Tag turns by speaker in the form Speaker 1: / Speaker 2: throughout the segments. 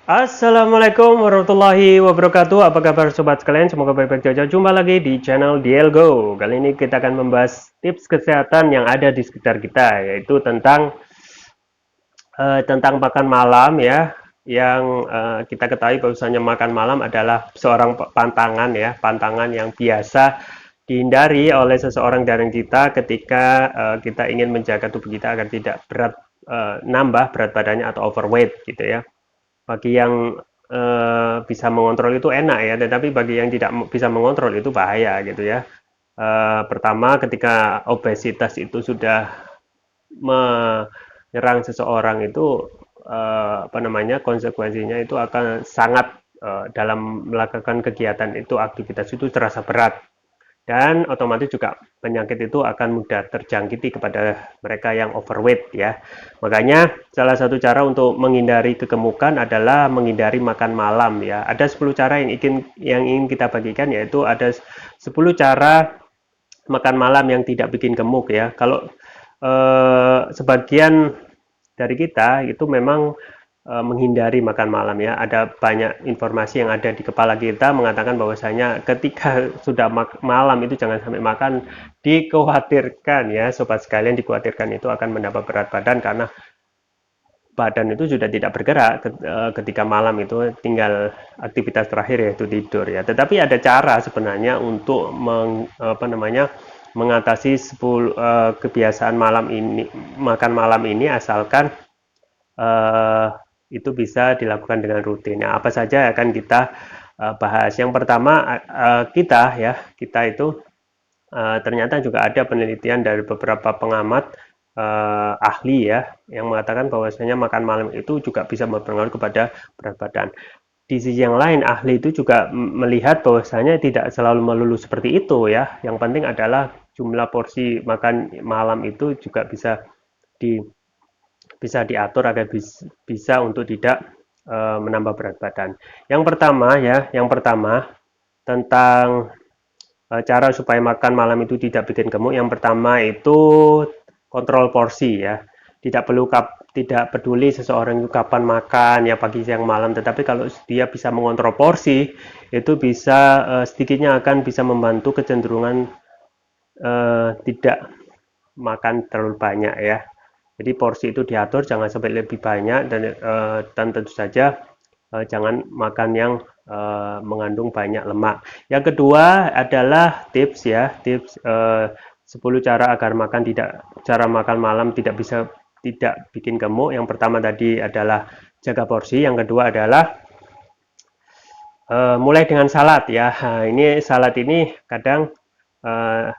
Speaker 1: Assalamualaikum warahmatullahi wabarakatuh. Apa kabar sobat sekalian? Semoga baik-baik saja. Jumpa lagi di channel Dielgo. Kali ini kita akan membahas tips kesehatan yang ada di sekitar kita, yaitu tentang makan malam ya. Yang kita ketahui bahwasanya makan malam adalah seorang pantangan ya, pantangan yang biasa dihindari oleh seseorang dari kita ketika kita ingin menjaga tubuh kita agar tidak nambah berat badannya atau overweight gitu ya. Bagi yang bisa mengontrol itu enak ya, tetapi bagi yang tidak bisa mengontrol itu bahaya gitu ya. Pertama, ketika obesitas itu sudah menyerang seseorang itu apa namanya, konsekuensinya itu akan sangat dalam melakukan kegiatan itu, aktivitas itu terasa berat, dan otomatis juga penyakit itu akan mudah terjangkiti kepada mereka yang overweight ya. Makanya salah satu cara untuk menghindari kegemukan adalah menghindari makan malam ya. Ada 10 cara yang ingin kita bagikan, yaitu ada 10 cara makan malam yang tidak bikin gemuk ya. Kalau sebagian dari kita itu memang menghindari makan malam ya. Ada banyak informasi yang ada di kepala kita mengatakan bahwasanya ketika sudah malam itu jangan sampai makan. Dikhawatirkan ya, sobat sekalian, dikhawatirkan itu akan menambah berat badan karena badan itu sudah tidak bergerak ketika malam itu, tinggal aktivitas terakhir yaitu tidur ya. Tetapi ada cara sebenarnya untuk apa namanya, mengatasi 10 kebiasaan makan malam ini, asalkan eh, itu bisa dilakukan dengan rutin. Nah, apa saja akan kita bahas. Yang pertama, kita itu ternyata juga ada penelitian dari beberapa pengamat ahli ya, yang mengatakan bahwasanya makan malam itu juga bisa berpengaruh kepada berat badan. Di sisi yang lain, ahli itu juga melihat bahwasanya tidak selalu melulu seperti itu ya. Yang penting adalah jumlah porsi makan malam itu juga di bisa diatur agar bisa untuk tidak menambah berat badan. Yang pertama tentang cara supaya makan malam itu tidak bikin gemuk. Yang pertama itu kontrol porsi ya. Tidak peduli seseorang itu kapan makan ya, pagi siang malam, tetapi kalau dia bisa mengontrol porsi, itu bisa sedikitnya akan bisa membantu kecenderungan tidak makan terlalu banyak ya. Jadi porsi itu diatur, jangan sampai lebih banyak, dan tentu saja jangan makan yang mengandung banyak lemak. Yang kedua adalah tips 10 cara agar cara makan malam tidak bikin gemuk. Yang pertama tadi adalah jaga porsi, yang kedua adalah mulai dengan salad ya. Nah, ini salad ini kadang uh,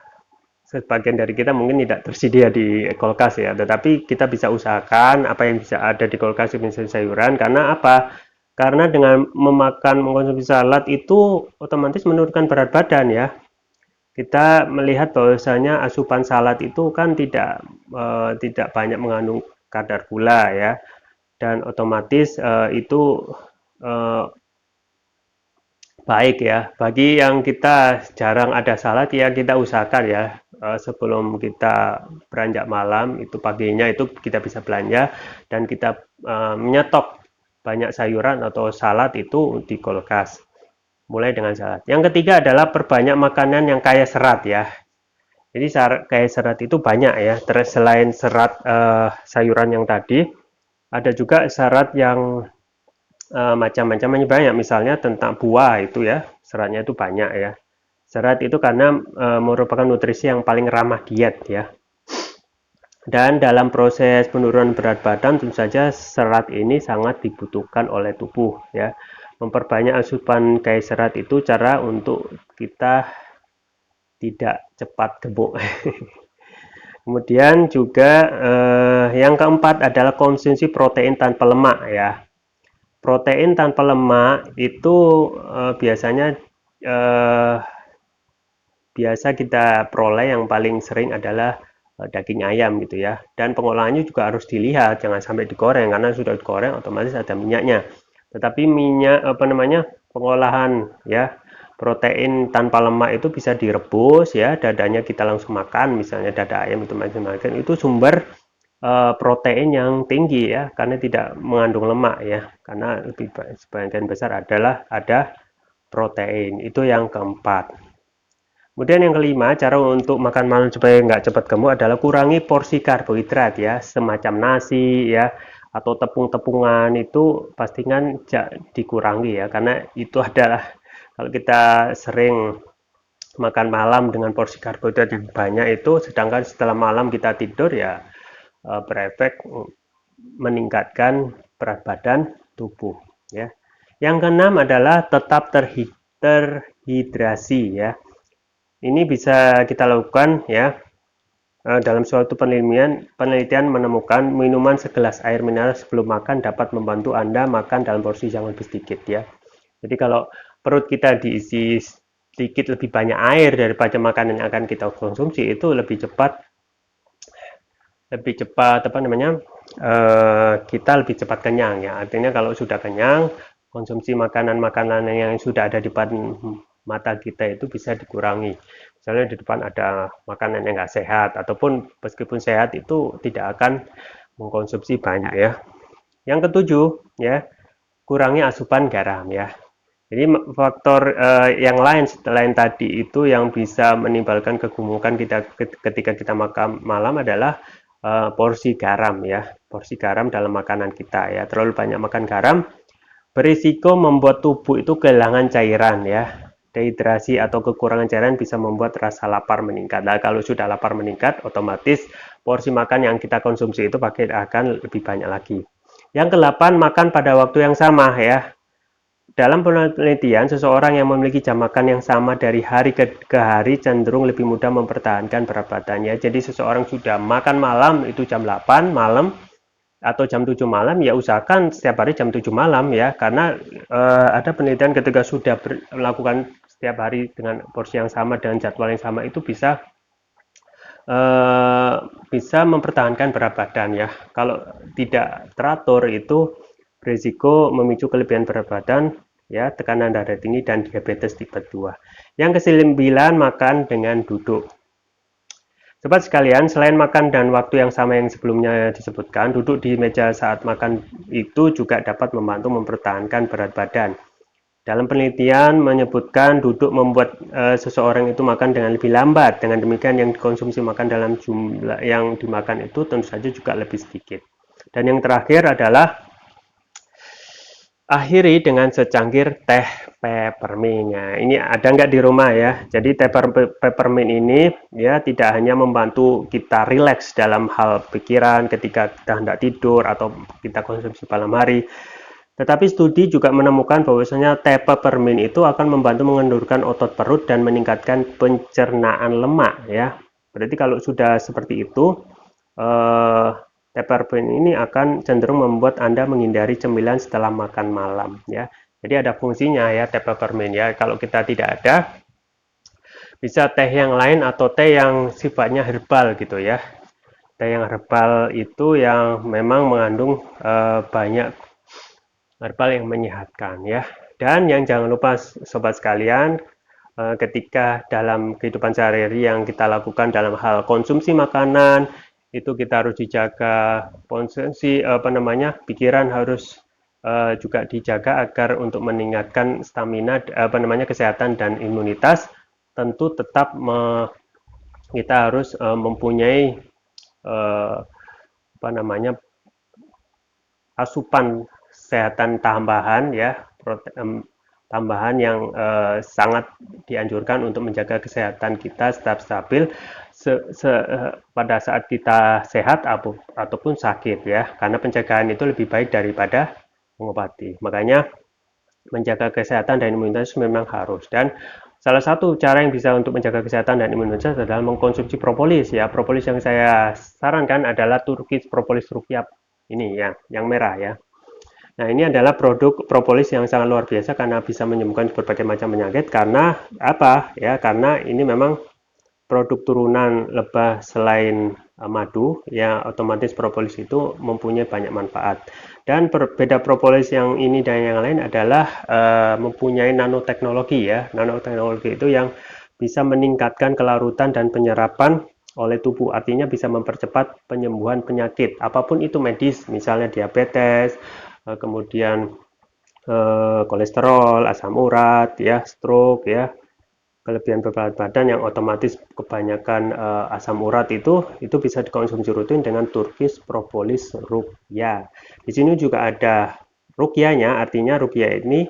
Speaker 1: sebagian dari kita mungkin tidak tersedia di kulkas ya, tetapi kita bisa usahakan apa yang bisa ada di kulkas, misalnya sayuran. Karena apa? Karena dengan mengkonsumsi salad itu otomatis menurunkan berat badan ya. Kita melihat bahwasanya asupan salad itu kan tidak banyak mengandung kadar gula ya, dan otomatis itu eh, baik ya. Bagi yang kita jarang ada salad ya, kita usahakan ya, sebelum kita beranjak malam itu, paginya itu kita bisa belanja dan kita menyetok banyak sayuran atau salad itu di kulkas. Mulai dengan salad. Yang ketiga adalah perbanyak makanan yang kaya serat ya. Jadi kaya serat itu banyak ya. Terus selain serat sayuran yang tadi, ada juga serat yang macam-macamnya banyak. Misalnya tentang buah itu ya, seratnya itu banyak ya. Serat itu karena merupakan nutrisi yang paling ramah diet ya. Dan dalam proses penurunan berat badan, tentu saja serat ini sangat dibutuhkan oleh tubuh ya. Memperbanyak asupan kaya serat itu cara untuk kita tidak cepat gemuk. Kemudian juga yang keempat adalah konsumsi protein tanpa lemak ya. Protein tanpa lemak itu biasanya eh, biasa kita peroleh, yang paling sering adalah daging ayam gitu ya. Dan pengolahannya juga harus dilihat, jangan sampai digoreng, karena sudah digoreng otomatis ada minyaknya. Tetapi minyak apa namanya, pengolahan ya, protein tanpa lemak itu bisa direbus ya, dadanya kita langsung makan, misalnya dada ayam itu macam-macam, itu sumber protein yang tinggi ya, karena tidak mengandung lemak ya, karena sebagian besar adalah ada protein. Itu yang keempat. Kemudian yang kelima, cara untuk makan malam supaya nggak cepat gemuk adalah kurangi porsi karbohidrat ya, semacam nasi ya, atau tepung-tepungan itu pastikan dikurangi ya, karena itu adalah kalau kita sering makan malam dengan porsi karbohidrat yang banyak itu, sedangkan setelah malam kita tidur ya berefek meningkatkan berat badan tubuh ya. Yang keenam adalah tetap terhidrasi ya. Ini bisa kita lakukan ya. Dalam suatu penelitian menemukan minuman segelas air mineral sebelum makan dapat membantu Anda makan dalam porsi yang lebih sedikit ya. Jadi kalau perut kita diisi sedikit lebih banyak air daripada makanan yang akan kita konsumsi, itu apa namanya, kita lebih cepat kenyang ya. Artinya kalau sudah kenyang, konsumsi makanan-makanan yang sudah ada di depan mata kita itu bisa dikurangi. Misalnya di depan ada makanan yang nggak sehat, ataupun meskipun sehat itu tidak akan mengkonsumsi banyak ya. Yang ketujuh ya, kurangi asupan garam ya. Jadi faktor yang lain selain tadi itu yang bisa menimbulkan kegemukan kita ketika kita makan malam adalah porsi garam ya, porsi garam dalam makanan kita ya. Terlalu banyak makan garam berisiko membuat tubuh itu kehilangan cairan ya. Dehidrasi atau kekurangan cairan bisa membuat rasa lapar meningkat. Nah, kalau sudah lapar meningkat, otomatis porsi makan yang kita konsumsi itu akan lebih banyak lagi. Yang ke-8, makan pada waktu yang sama ya. Dalam penelitian, seseorang yang memiliki jam makan yang sama dari hari ke hari cenderung lebih mudah mempertahankan berat badannya. Jadi seseorang sudah makan malam itu jam 8 malam atau jam 7 malam, ya usahakan setiap hari jam 7 malam ya, karena ada penelitian ketika sudah melakukan setiap hari dengan porsi yang sama dan jadwal yang sama itu bisa mempertahankan berat badan ya. Kalau tidak teratur itu berisiko memicu kelebihan berat badan ya, tekanan darah tinggi dan diabetes tipe 2. Yang ke-9, makan dengan duduk. Sobat sekalian, selain makan dan waktu yang sama yang sebelumnya disebutkan, duduk di meja saat makan itu juga dapat membantu mempertahankan berat badan. Dalam penelitian menyebutkan duduk membuat seseorang itu makan dengan lebih lambat. Dengan demikian yang dikonsumsi makan dalam jumlah yang dimakan itu tentu saja juga lebih sedikit. Dan yang terakhir adalah akhiri dengan secangkir teh peppermint. Nah, ini ada nggak di rumah ya? Jadi teh peppermint ini ya tidak hanya membantu kita rileks dalam hal pikiran ketika kita hendak tidur atau kita konsumsi malam hari, tetapi studi juga menemukan bahwasanya teh peppermint itu akan membantu mengendurkan otot perut dan meningkatkan pencernaan lemak ya. Berarti kalau sudah seperti itu, peppermint ini akan cenderung membuat Anda menghindari cemilan setelah makan malam ya. Jadi ada fungsinya ya teh peppermint ya. Kalau kita tidak ada, bisa teh yang lain atau teh yang sifatnya herbal gitu ya. Teh yang herbal itu yang memang mengandung banyak herbal yang menyehatkan ya. Dan yang jangan lupa sobat sekalian, ketika dalam kehidupan sehari-hari yang kita lakukan dalam hal konsumsi makanan, itu kita harus dijaga konsumsi pikiran harus juga dijaga agar untuk meningkatkan stamina kesehatan dan imunitas. Tentu tetap kita harus mempunyai asupan kesehatan tambahan ya, tambahan yang sangat dianjurkan untuk menjaga kesehatan kita tetap stabil pada saat kita sehat ataupun sakit ya, karena pencegahan itu lebih baik daripada mengobati. Makanya menjaga kesehatan dan imunitas memang harus, dan salah satu cara yang bisa untuk menjaga kesehatan dan imunitas adalah mengkonsumsi propolis ya. Propolis yang saya sarankan adalah Turkish Propolis Rukyat ini ya, yang merah ya. Nah, ini adalah produk propolis yang sangat luar biasa karena bisa menyembuhkan berbagai macam penyakit. Karena apa? Ya, karena ini memang produk turunan lebah selain madu, ya otomatis propolis itu mempunyai banyak manfaat. Dan berbeda propolis yang ini dan yang lain adalah mempunyai nanoteknologi ya. Nanoteknologi itu yang bisa meningkatkan kelarutan dan penyerapan oleh tubuh, artinya bisa mempercepat penyembuhan penyakit apapun itu medis, misalnya diabetes, kemudian kolesterol, asam urat, ya, stroke, ya, kelebihan berat badan yang otomatis kebanyakan asam urat itu bisa dikonsumsi rutin dengan Turkish Propolis Ruqyah. Di sini juga ada ruqyahnya, artinya ruqyah ini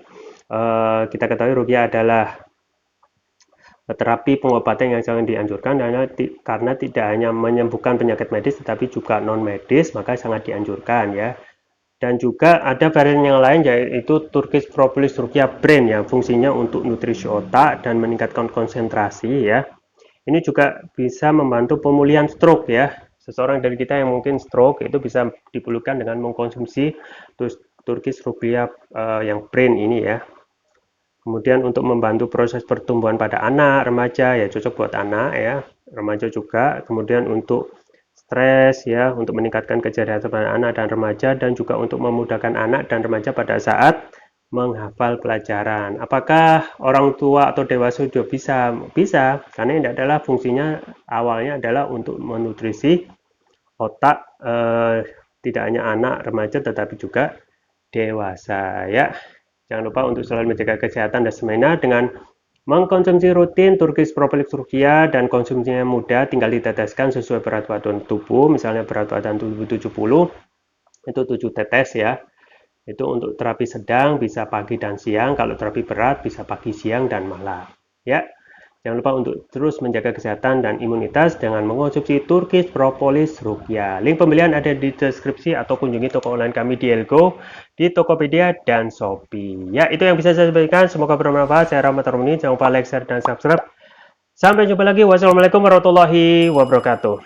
Speaker 1: kita ketahui ruqyah adalah terapi pengobatan yang sangat dianjurkan karena tidak hanya menyembuhkan penyakit medis tetapi juga non medis, maka sangat dianjurkan ya. Dan juga ada varian yang lain yaitu Turkish Propolis Ruqyah Brain yang fungsinya untuk nutrisi otak dan meningkatkan konsentrasi ya. Ini juga bisa membantu pemulihan stroke ya. Seseorang dari kita yang mungkin stroke itu bisa dipulihkan dengan mengkonsumsi Turkish Ruqyah yang Brain ini ya. Kemudian untuk membantu proses pertumbuhan pada anak, remaja ya cocok buat anak ya, remaja juga. Kemudian untuk stres ya, untuk meningkatkan kecerdasan pada anak dan remaja dan juga untuk memudahkan anak dan remaja pada saat menghafal pelajaran. Apakah orang tua atau dewasa juga bisa? Bisa, karena ini adalah fungsinya awalnya adalah untuk menutrisi otak tidak hanya anak remaja tetapi juga dewasa ya. Jangan lupa untuk selalu menjaga kesehatan dan stamina dengan mengkonsumsi rutin Turkish Propolis Ruqyah dan konsumsinya mudah, tinggal diteteskan sesuai berat badan tubuh. Misalnya berat badan tubuh 70 itu 7 tetes ya. Itu untuk terapi sedang bisa pagi dan siang, kalau terapi berat bisa pagi, siang dan malam. Ya. Jangan lupa untuk terus menjaga kesehatan dan imunitas dengan mengonsumsi Turkish Propolis Ruqyah. Link pembelian ada di deskripsi atau kunjungi toko online kami di Elgo, di Tokopedia, dan Shopee. Ya, itu yang bisa saya sampaikan. Semoga bermanfaat. Saya Rahmat Romini. Jangan lupa like, share, dan subscribe. Sampai jumpa lagi. Wassalamualaikum warahmatullahi wabarakatuh.